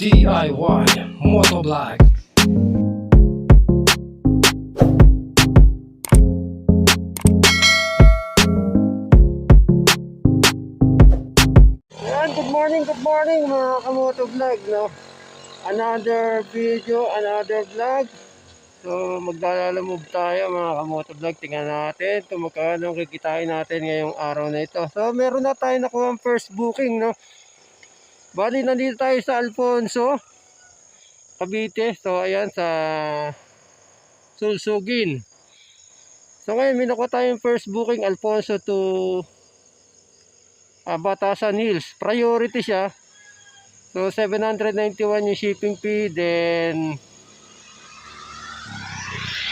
DIY Motovlog. Yan, good morning mga kamotovlog, no? Another video, another vlog. So magdalalamove tayo mga kamotovlog. Tingnan natin kung magkano kikitain natin ngayong araw na ito. So meron na tayo nakuha ang first booking, no? Bali nandito tayo sa Alfonso, Cavite. So ayan sa Sulsugin. So ngayon may nakuha tayong first booking, Alfonso to Batasan Hills. Priority siya. So 791 yung shipping fee, then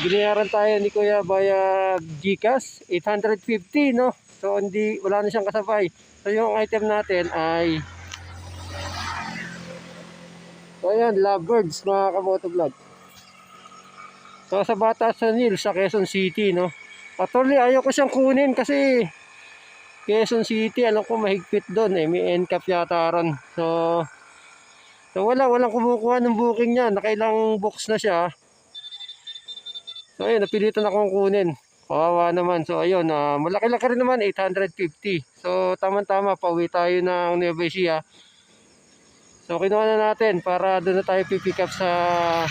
binayaran tayo ni Kuya via GCash 850, no? So wala na siyang kasabay. So yung item natin ay so ayan, lovebirds mga kamotovlog. So sa Batasan Hills sa Quezon City, no? Actually ayaw ko siyang kunin kasi Quezon City, alam ko mahigpit doon eh, may NCAP yata ron. So walang kumukuha ng booking niya, nakailang box na siya. So ayun, napilitan akong kunin. Kawawa naman. So ayun, malaki-laki rin naman, 850. So tama-tama, pauwi tayo ng Nueva Ecija. So kinuha na natin para doon na tayo pipick up sa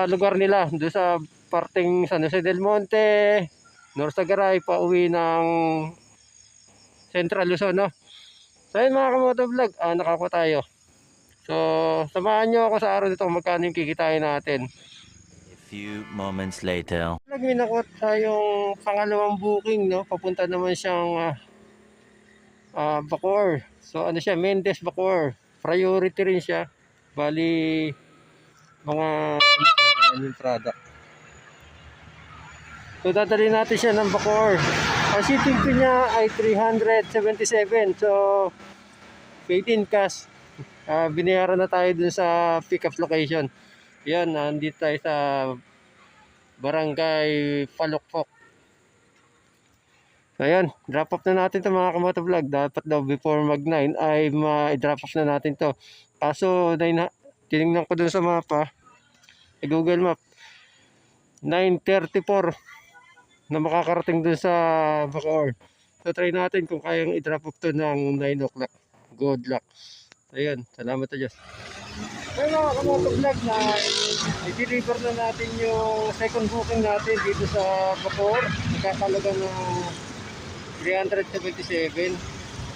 lugar nila, doon sa parting San Jose del Monte, Norsagaray, pauwi ng Central Luzon, no? So ayun mga kamotovlog, nakakuha tayo. So samahan nyo ako sa araw nito kung magkano yung kikitain natin. A few moments later. May nakuha tayong pangalawang booking, no? Papunta naman siyang Bacoor. So ano siya, Mendez Bacoor. Priority rin siya. Bali mga product. So dadali natin siya ng Bacoor. Ang shipping fee niya ay 377. So paid in cash. Binayaran na tayo dun sa pick up location. Yan, nandito tayo sa Barangay Palukpok. So ayan, drop off na natin to mga kamotovlog. Dapat daw before mag 9 ay ma-drop off na natin to. Kaso tinignan ko dun sa mapa, Google Map, 9:34 na makakarating dun sa Bacoor. So try natin kung kayang i-drop off to ng 9 o'clock. Good luck. Ayun, salamat sa Diyos. Ay mga kamotovlog, na i-deliver na natin yung second booking natin dito sa Bacoor. Nakakalaga ng 377.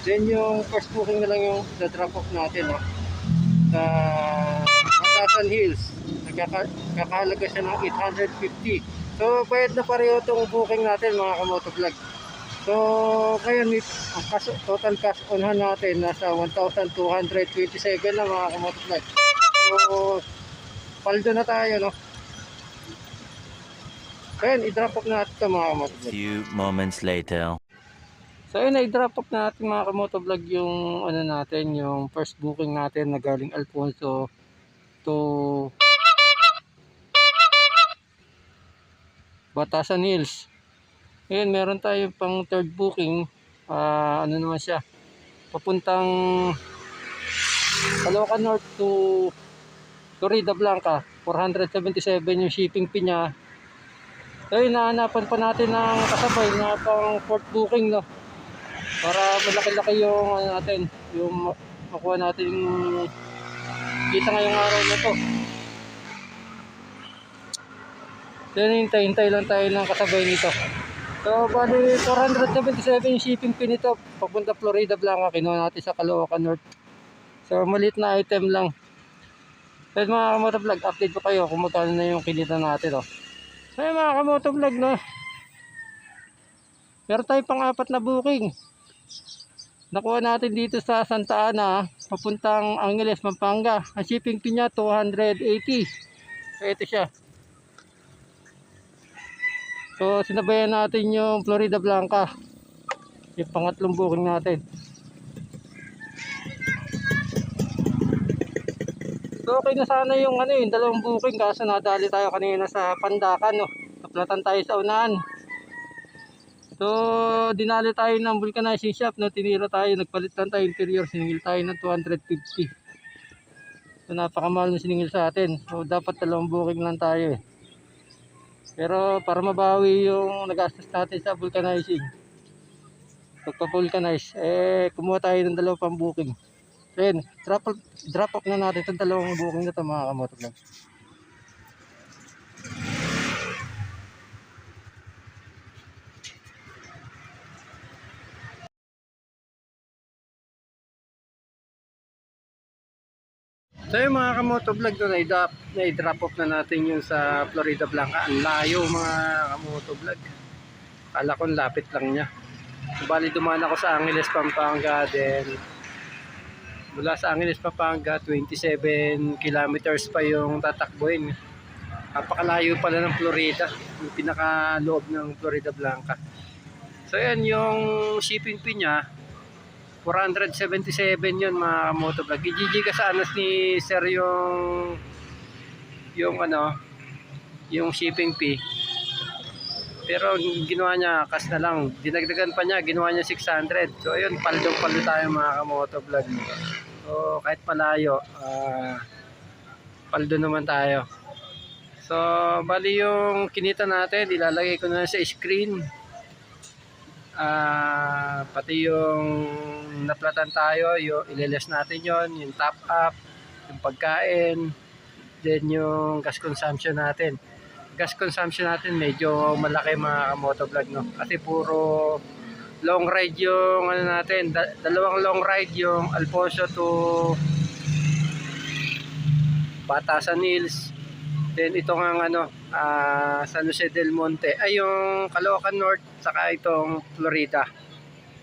Then yung first booking na lang yung drop off natin, no? Sa Batasan Hills. Nakakalaga siya ng 850. So bayad na pareho itong booking natin mga kamotovlog. So ngayon ang total cash on hand natin nasa 1,227 na mga kamotovlog. So paldo na tayo, no? Ayun, i-drop off natin ito mga kamotovlog. Few moments later. So ayun, i-drop off natin mga kamotovlog yung ano natin, yung first booking natin na galing Alfonso to Batasan Hills. Ayun, meron tayo pang third booking. Ano naman siya, papuntang Caloocan North to Florida Blanca. 477 yung shipping fee niya. Ayun, nahanapan pa natin ng kasabay na pang fourth booking, no? Para malaki-laki yung ano natin, yung makuha natin yung kita ngayong araw na to. So hintay lang tayo ng kasabay nito. So bali 477 yung shipping fee nito papunta Florida Blanca. Kinuha natin sa Caloocan North. So maliit na item lang. So mga kamotovlog, update ko kayo kung magkano na yung kinita natin, oh. So mga kamotovlog, no, meron tayo pang 4 na booking. Nakuha natin dito sa Santa Ana, papuntang Angeles, Pampanga. Ang shipping fee niya 280. So ito siya. So sinabayan natin yung Florida Blanca, yung pangatlong booking natin. So okay na sana yung yung dalawang booking, kaso nadali tayo kanina sa Pandakan, no. Naplatan tayo sa unahan. So, dinali tayo ng vulcanizing shop, no? Tinira tayo, nagpalit lang tayo interior, siningil tayo ng 250. So, napakamahal na siningil sa atin. So, dapat 2 booking lang tayo eh. Pero para mabawi yung nagastos natin sa vulcanizing, pagpa-vulcanize, kumuha tayo ng 2 pang booking. So, yun, drop off na natin itong 2 booking na ito mga kamotovlog. So yung mga kamotovlog doon, na-drop off na natin yung sa Florida Blanca. Ang layo mga kamotovlog. Kala ko lapit lang niya. Bali dumaan ako sa Angeles, Pampanga. Then mula sa Angeles, Pampanga, 27 kilometers pa yung tatakbuhin. Napakalayo pala ng Florida. Yung pinakaloob ng Florida Blanca. So yan yung shipping fee niya. 477 yun mga kamotovlog. I-GG ka sa anas ni sir yung shipping fee. Pero ginawa niya kas na lang. Dinagdagan pa niya, ginawa niya 600. So ayun, paldo tayo mga kamotovlog. So kahit malayo, paldo naman tayo. So bali yung kinita natin, ilalagay ko na sa screen. Pati yung naplatan tayo, yung ililes natin yon, yung top up, yung pagkain, then yung gas consumption natin. Gas consumption natin medyo malaki mga kamotovlog, no? Kasi puro long ride yung ano natin, 2 long ride, yung Alfonso to Batasan Hills. Then ito nga San Jose del Monte, ay yung Caloocan North, saka itong Florida.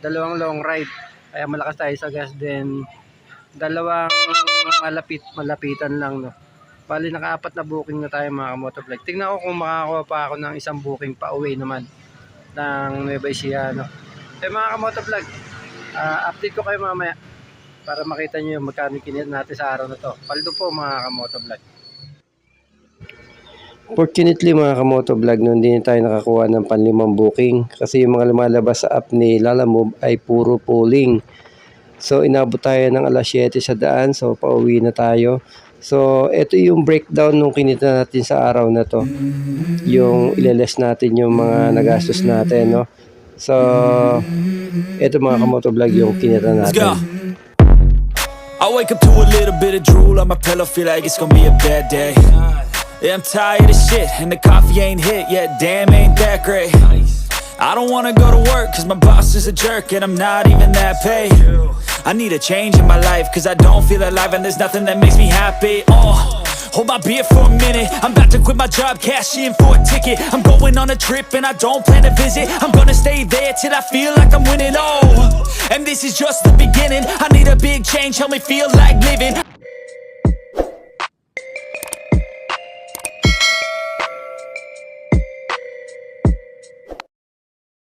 2 long ride. Kaya malakas tayo sa gas. Then 2 malapitan lang, no. Bali naka-4 na booking na tayo mga kamotovlog. Tingnan ko kung makakuha pa ako ng isang booking pa uwi naman ng Nueva Ecija, no. So mga kamotovlog, update ko kayo mamaya para makita nyo yung magkano kinita natin sa araw na to. Paldo po mga kamotovlog. Fortunately mga kamotovlog, no, hindi tayo nakakuha ng panlimang booking kasi yung mga lumalabas sa app ni Lalamove ay puro pulling. So inabot tayo ng alas 7 sa daan, so pauwi na tayo. So ito yung breakdown nung kinita natin sa araw na to, yung ileles natin yung mga nagastos natin, no. So ito mga kamotovlog yung kinita natin. I wake up to a little bit of drool on my pillow, feel like it's gonna be a bad day. Yeah, I'm tired of shit, and the coffee ain't hit yet, damn, ain't that great. I don't wanna go to work, cause my boss is a jerk, and I'm not even that paid. I need a change in my life, cause I don't feel alive, and there's nothing that makes me happy. Hold my beer for a minute, I'm about to quit my job, cash in for a ticket. I'm going on a trip, and I don't plan to visit. I'm gonna stay there till I feel like I'm winning, and this is just the beginning. I need a big change, help me feel like living.